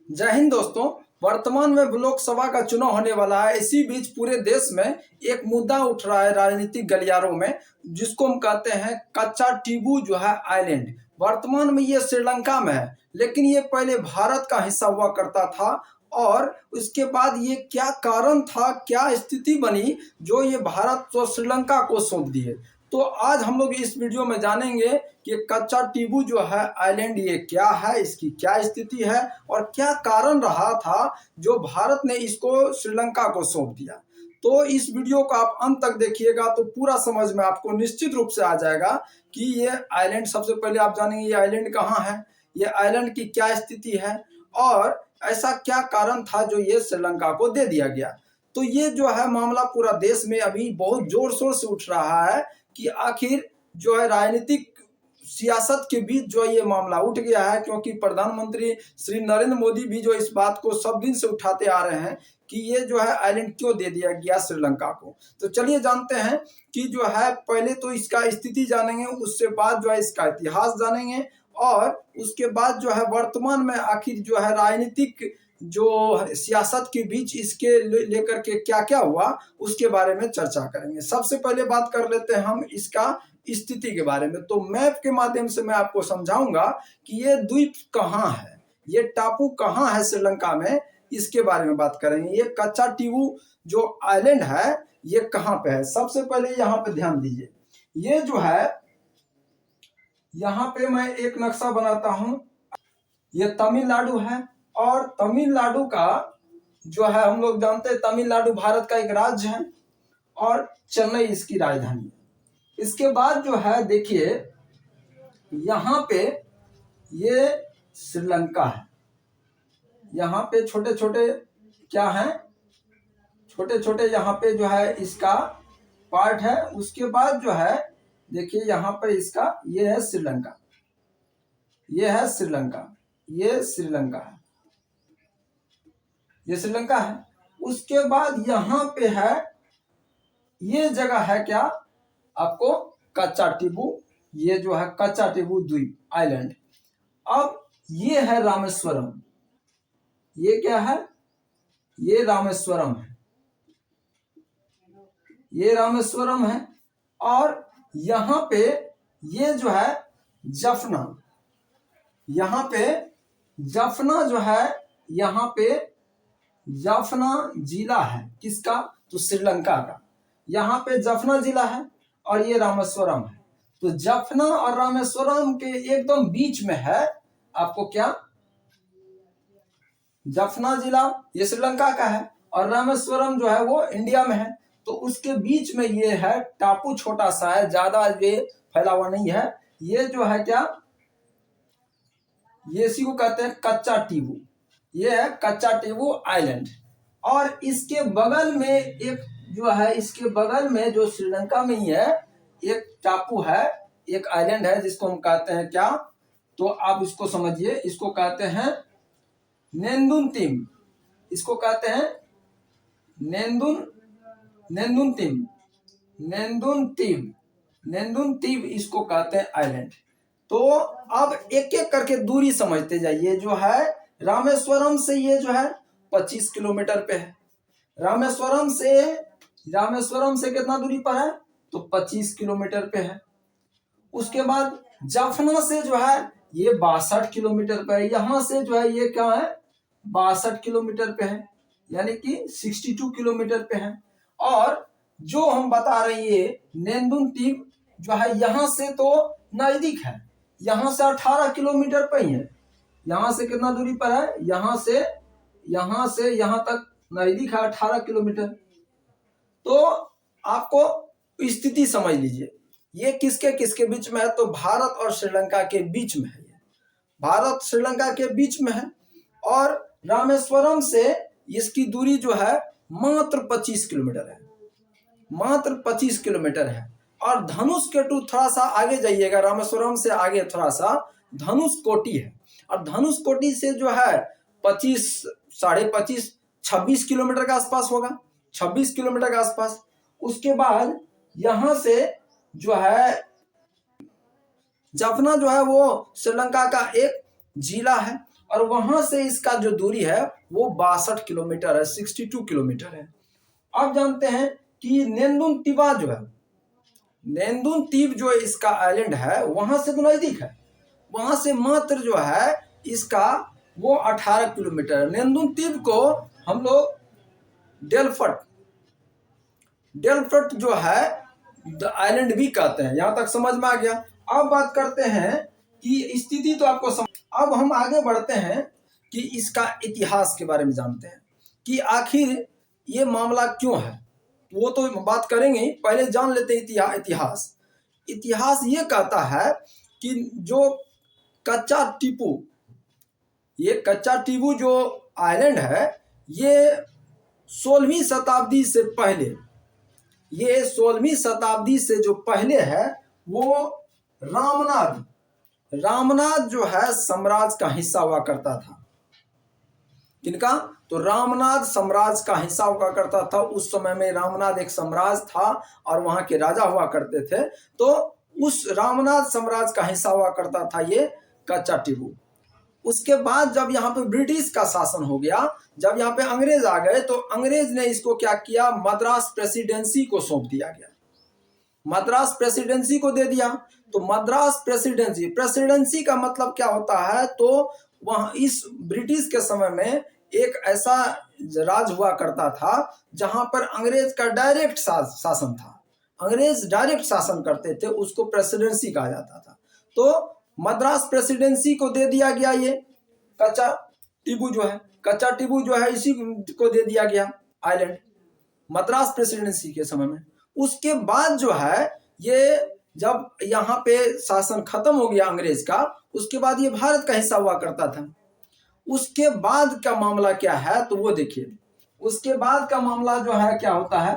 जय हिंद दोस्तों। वर्तमान में लोकसभा का चुनाव होने वाला है। इसी बीच पूरे देश में एक मुद्दा उठ रहा है राजनीतिक गलियारों में, जिसको हम कहते हैं कच्चा टीबू जो है आइलैंड। वर्तमान में ये श्रीलंका में है, लेकिन ये पहले भारत का हिस्सा हुआ करता था। और उसके बाद ये क्या कारण था, क्या स्थिति बनी जो ये भारत तो श्रीलंका को सौंप दिए। तो आज हम लोग इस वीडियो में जानेंगे कि कच्चा टीबू जो है आइलैंड ये क्या है, इसकी क्या स्थिति है और क्या कारण रहा था जो भारत ने इसको श्रीलंका को सौंप दिया। तो इस वीडियो को आप अंत तक देखिएगा तो पूरा समझ में आपको निश्चित रूप से आ जाएगा कि ये आइलैंड, सबसे पहले आप जानेंगे ये आइलैंड कहाँ है, ये आइलैंड की क्या स्थिति है और ऐसा क्या कारण था जो ये श्रीलंका को दे दिया गया। तो ये जो है मामला पूरा देश में अभी बहुत जोर शोर से उठ रहा है कि आखिर जो है राजनीतिक सियासत के बीच जो ये मामला उठ गया है, क्योंकि प्रधानमंत्री श्री नरेंद्र मोदी भी जो इस बात को सब दिन से उठाते आ रहे हैं कि ये जो है आइलैंड क्यों दे दिया गया श्रीलंका को। तो चलिए जानते हैं कि जो है पहले तो इसका स्थिति जानेंगे, उससे बाद जो है इसका इतिहास जानेंगे और उसके बाद जो है वर्तमान में आखिर जो है राजनीतिक जो सियासत के बीच इसके लेकर के क्या क्या हुआ उसके बारे में चर्चा करेंगे। सबसे पहले बात कर लेते हैं हम इसका स्थिति के बारे में। तो मैप के माध्यम से मैं आपको समझाऊंगा कि ये द्वीप कहाँ है, ये टापू कहाँ है श्रीलंका में, इसके बारे में बात करेंगे। ये कच्चा टीबू जो आइलैंड है ये कहाँ पे है। सबसे पहले यहाँ पे ध्यान दीजिए, ये जो है यहाँ पे मैं एक नक्शा बनाता हूँ। ये तमिलनाडु है और तमिलनाडु का जो है हम लोग जानते हैं तमिलनाडु भारत का एक राज्य है और चेन्नई इसकी राजधानी है। इसके बाद जो है देखिए यहाँ पे ये श्रीलंका है। यहाँ पे छोटे छोटे क्या है, छोटे छोटे यहाँ पे जो है इसका पार्ट है। उसके बाद जो है देखिए यहाँ पर इसका ये है श्रीलंका, ये है श्रीलंका, ये श्रीलंका है, ये श्रीलंका है। उसके बाद यहाँ पे है ये जगह है क्या आपको कच्चा टीबू, ये जो है कच्चा टीबू द्वीप आइलैंड। अब ये है रामेश्वरम, ये क्या है, ये रामेश्वरम है, ये रामेश्वरम है। और यहाँ पे ये जो है जफना, यहाँ पे जफना जो है, यहाँ पे जफना जिला है किसका, तो श्रीलंका का। यहाँ पे जफना जिला है और ये रामेश्वरम है। तो जफना और रामेश्वरम के एकदम बीच में है आपको क्या, जफना जिला ये श्रीलंका का है और रामेश्वरम जो है वो इंडिया में है। तो उसके बीच में ये है टापू, छोटा सा है, ज्यादा ये फैला हुआ नहीं है। ये जो है क्या, ये इसी को कहते हैं कच्चा टीबू, ये है कच्चा टीबू आइलैंड। और इसके बगल में एक जो है, इसके बगल में जो श्रीलंका में ही है एक टापू है, एक आइलैंड है जिसको हम कहते हैं क्या, तो आप इसको समझिए, इसको कहते हैं नेंदुनतीम, इसको कहते हैं नेंदुनतीम इसको कहते हैं आइलैंड। तो अब एक एक करके दूरी समझते जाइए। जो है रामेश्वरम से ये जो है 25 किलोमीटर पे है, रामेश्वरम से कितना दूरी पर है, तो 25 किलोमीटर पे है। उसके बाद जफना से जो है ये 62 किलोमीटर पे है, यहां से जो है ये क्या है 62 किलोमीटर पे है, यानी कि 62 किलोमीटर पे है। और जो हम बता रहे हैं नेंदुनतीम जो है यहाँ से तो नजदीक है, यहाँ से 18 किलोमीटर पे ही है। यहाँ से कितना दूरी पर है, यहाँ से यहाँ तक नजदीक है 18 किलोमीटर। तो आपको स्थिति समझ लीजिए, ये किसके किसके बीच में है, तो भारत और श्रीलंका के बीच में है, ये भारत श्रीलंका के बीच में है। और रामेश्वरम से इसकी दूरी जो है मात्र 25 किलोमीटर है, मात्र 25 किलोमीटर है। और धनुषकोटी थोड़ा सा आगे जाइएगा, रामेश्वरम से आगे थोड़ा सा धनुषकोटी है, और धनुषकोटी से जो है 25, 25.5, 26 किलोमीटर के आसपास होगा, 26 किलोमीटर के आसपास। उसके बाद यहां से जो है जफना जो है वो श्रीलंका का एक जिला है और वहां से इसका जो दूरी है वो 62 किलोमीटर है, 62 किलोमीटर है। अब जानते हैं कि नेंदुन तिबा जो है, नेंदुन तीब जो इसका आइलैंड है वहां से तो नजदीक है, वहां से मात्र जो है इसका वो 18 किलोमीटर है। नेंदुन तीब को हम लोग डेलफट डेलफ्ट जो है आइलैंड भी कहते हैं। यहां तक समझ में आ गया। अब बात करते हैं कि स्थिति तो आपको समझ, अब हम आगे बढ़ते हैं कि इसका इतिहास के बारे में जानते हैं कि आखिर ये मामला क्यों है, वो तो बात करेंगे, पहले जान लेते हैं इतिहास। इतिहास ये कहता है कि जो कच्चा टीपू, ये कच्चा टीपू जो आइलैंड है ये 16वीं शताब्दी से पहले, ये 16वीं शताब्दी से जो पहले है वो रामनाद जो है साम्राज्य का हिस्सा हुआ करता था। किनका? तो रामनाद साम्राज्य का हिस्सा हुआ करता था। उस समय में रामनाद एक साम्राज्य था और वहां के राजा हुआ करते थे। तो उस रामनाद साम्राज्य का हिस्सा हुआ करता था ये कच्चा टीपू। उसके बाद जब यहाँ पे ब्रिटिश का शासन हो गया, जब यहाँ पे अंग्रेज आ गए, तो अंग्रेज ने इसको क्या किया, मद्रास प्रेसिडेंसी को सौंप दिया गया, मद्रास प्रेसिडेंसी को दे दिया। तो मद्रास प्रेसिडेंसी का मतलब क्या होता है, तो वहाँ इस ब्रिटिश के समय में एक ऐसा राज हुआ करता था जहां पर अंग्रेज का डायरेक्ट शासन था, अंग्रेज डायरेक्ट शासन करते थे, उसको प्रेसिडेंसी कहा जाता था। तो मद्रास प्रेसिडेंसी को दे दिया गया ये कच्चा टीपू जो है, कच्चा टीपू जो है इसी को दे दिया गया आइलैंड मद्रास प्रेसिडेंसी के समय में। उसके बाद जो है ये जब यहाँ पे शासन खत्म हो गया अंग्रेज का, उसके बाद ये भारत का हिस्सा हुआ करता था। उसके बाद का मामला क्या है तो वो देखिए, उसके बाद का मामला जो है क्या होता है,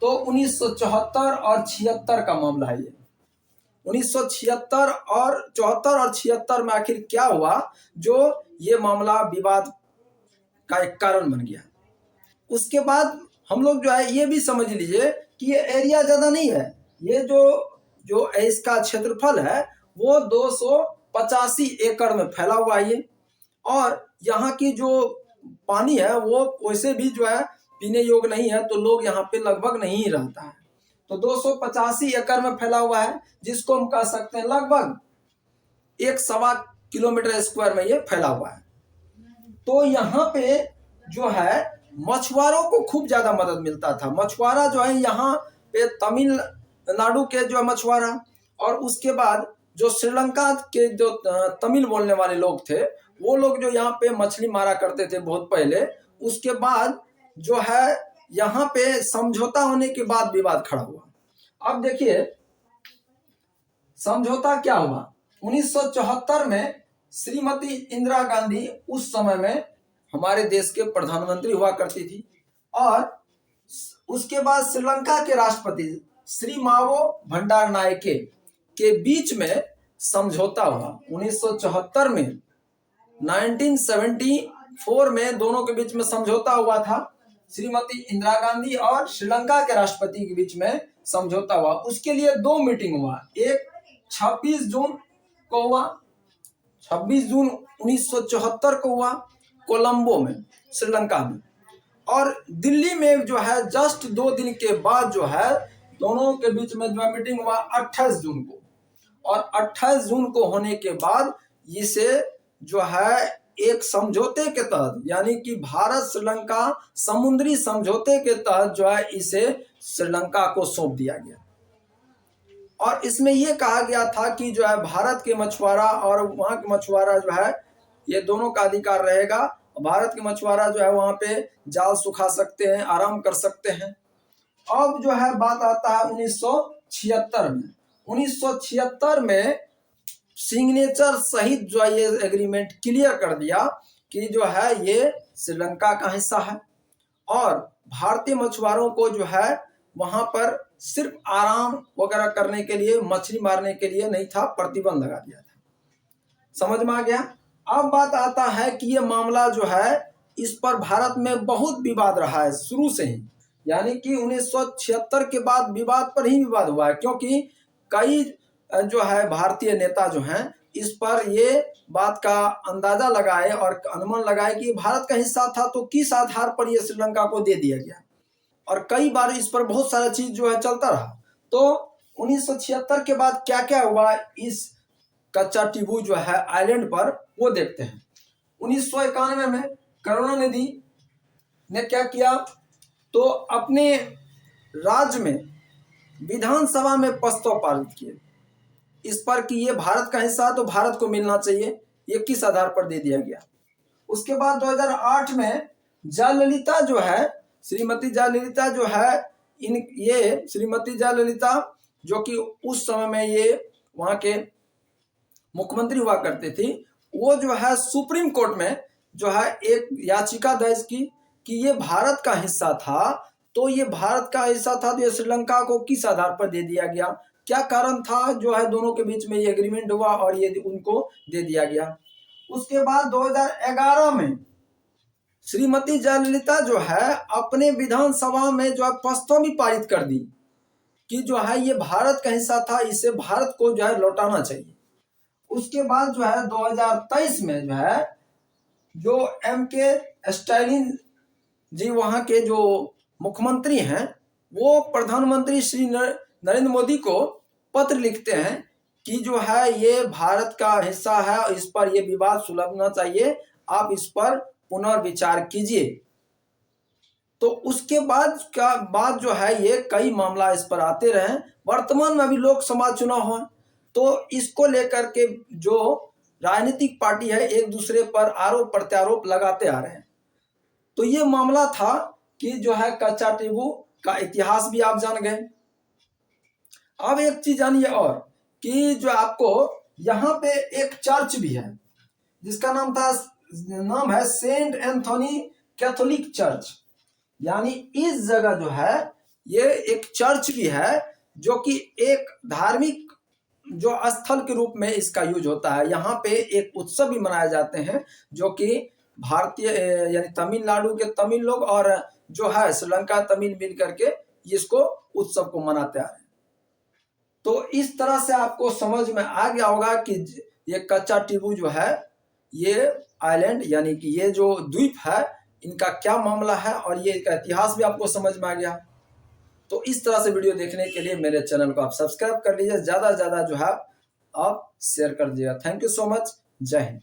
तो 1974 और 76 का मामला है ये। 1976 और 74 और 76 में आखिर क्या हुआ जो ये मामला विवाद का एक कारण बन गया। उसके बाद हम लोग जो है ये भी समझ लीजिए कि ये एरिया ज्यादा नहीं है, ये जो इसका क्षेत्रफल है वो 285 एकड़ में फैला हुआ है ये। और यहाँ की जो पानी है वो वैसे भी जो है पीने योग्य नहीं है, तो लोग यहाँ पे लगभग नहीं रहता है। तो 285 एकड़ में फैला हुआ है, जिसको हम कह सकते हैं लगभग 1.25 किलोमीटर स्क्वायर में ये फैला हुआ है। तो यहाँ पे जो है मछुआरों को खूब ज्यादा मदद मिलता था। मछुआरा जो है यहाँ पे तमिलनाडु के जो मछुआरा, और उसके बाद जो श्रीलंका के जो तमिल बोलने वाले लोग थे वो लोग जो यहाँ पे मछली मारा करते थे बहुत पहले। उसके बाद जो है यहाँ पे समझौता होने के बाद विवाद खड़ा हुआ। अब देखिए समझौता क्या हुआ, 1974 में श्रीमती इंदिरा गांधी उस समय में हमारे देश के प्रधानमंत्री हुआ करती थी, और उसके बाद श्रीलंका के राष्ट्रपति श्री मावो भंडारनायके के बीच में समझौता हुआ 1974 में। 1974 में दोनों के बीच में समझौता हुआ था, श्रीमती इंदिरा गांधी और श्रीलंका के राष्ट्रपति के बीच में समझौता हुआ। उसके लिए 2 मीटिंग हुआ, एक 26 जून को हुआ, 26 जून 1974 को हुआ कोलंबो में श्रीलंका में, और दिल्ली में जो है जस्ट 2 दिन के बाद जो है दोनों के बीच में जो मीटिंग हुआ 28 जून को। और 28 जून को होने के बाद इसे जो है एक समझौते के तहत, यानी कि भारत श्रीलंका समुद्री समझौते के तहत जो है इसे श्रीलंका को सौंप दिया गया। और इसमें यह कहा गया था कि जो है भारत के मछुआरा और वहां के मछुआरा जो है ये दोनों का अधिकार रहेगा। भारत के मछुआरा जो है वहां पे जाल सुखा सकते हैं, आराम कर सकते हैं। अब जो है बात आता है 1976 में। 1976 में सिग्नेचर सहित जो ये एग्रीमेंट क्लियर कर दिया कि जो है ये श्रीलंका का हिस्सा है, और भारतीय मछुआरों को जो है वहां पर सिर्फ आराम वगैरह करने के लिए, मछली मारने के लिए नहीं था, प्रतिबंध लगा दिया था। समझ में आ गया। अब बात आता है कि ये मामला जो है इस पर भारत में बहुत विवाद रहा है शुरू से ही, यानी कि 1976 के बाद विवाद पर ही विवाद हुआ है, क्योंकि कई जो है भारतीय नेता जो हैं इस पर ये बात का अंदाजा लगाए और अनुमान लगाए कि भारत का हिस्सा था, तो किस आधार पर ये श्रीलंका को दे दिया गया। और कई बार इस पर बहुत सारा चीज जो है चलता रहा। तो 1976 के बाद क्या क्या हुआ इस कच्चा टीबू जो है आइलैंड पर, वो देखते हैं। 1991 में करुणानिधि ने क्या किया, तो अपने राज्य में विधानसभा में प्रस्ताव पारित किए इस पर कि ये भारत का हिस्सा है तो भारत को मिलना चाहिए। ये किस आधार पर दे दिया गया। उसके बाद 2008 में जयललिता जो है, श्रीमती जयललिता जो है, ये श्रीमती जयललिता जो कि उस समय में ये वहां के मुख्यमंत्री हुआ करते थी, वो जो है सुप्रीम कोर्ट में जो है एक याचिका दर्ज की कि ये भारत का हिस्सा था, तो ये भारत का हिस्सा था तो ये श्रीलंका को किस आधार पर दे दिया गया, क्या कारण था जो है दोनों के बीच में ये एग्रीमेंट हुआ और ये उनको दे दिया गया। उसके बाद 2011 में श्रीमती जयललिता जो है अपने विधानसभा में जो है प्रस्ताव भी पारित कर दी कि जो है ये भारत का हिस्सा था, इसे भारत को जो है लौटाना चाहिए। उसके बाद जो है 2023 में जो है जो MK स्टालिन जी वहां के जो मुख्यमंत्री हैं, वो प्रधानमंत्री श्री नरेंद्र मोदी को पत्र लिखते हैं कि जो है ये भारत का हिस्सा है, इस पर ये विवाद सुलझना चाहिए, आप इस पर पुनर्विचार कीजिए। तो उसके बाद जो है ये कई मामला इस पर आते रहे। वर्तमान में अभी लोकसभा चुनाव हो, तो इसको लेकर के जो राजनीतिक पार्टी है एक दूसरे पर आरोप प्रत्यारोप लगाते आ रहे हैं। तो ये मामला था कि जो है कच्चा टीबू का इतिहास भी आप जान गए। अब एक चीज जानिए और कि जो आपको यहाँ पे एक चर्च भी है जिसका नाम है सेंट एंथोनी कैथोलिक चर्च। यानी इस जगह जो है ये एक चर्च भी है जो कि एक धार्मिक जो स्थल के रूप में इसका यूज होता है। यहाँ पे एक उत्सव भी मनाए जाते हैं जो कि भारतीय यानी तमिलनाडु के तमिल लोग और जो है श्रीलंका तमिल मिल करके इसको उत्सव को मनाते आ रहे हैं। तो इस तरह से आपको समझ में आ गया होगा कि ये कच्चा टीबू जो है, ये आइलैंड यानी कि ये जो द्वीप है, इनका क्या मामला है और ये इनका इतिहास भी आपको समझ में आ गया। तो इस तरह से वीडियो देखने के लिए मेरे चैनल को आप सब्सक्राइब कर लीजिए, ज़्यादा से ज़्यादा जो है आप शेयर कर दीजिएगा। Thank you so much. जय हिंद।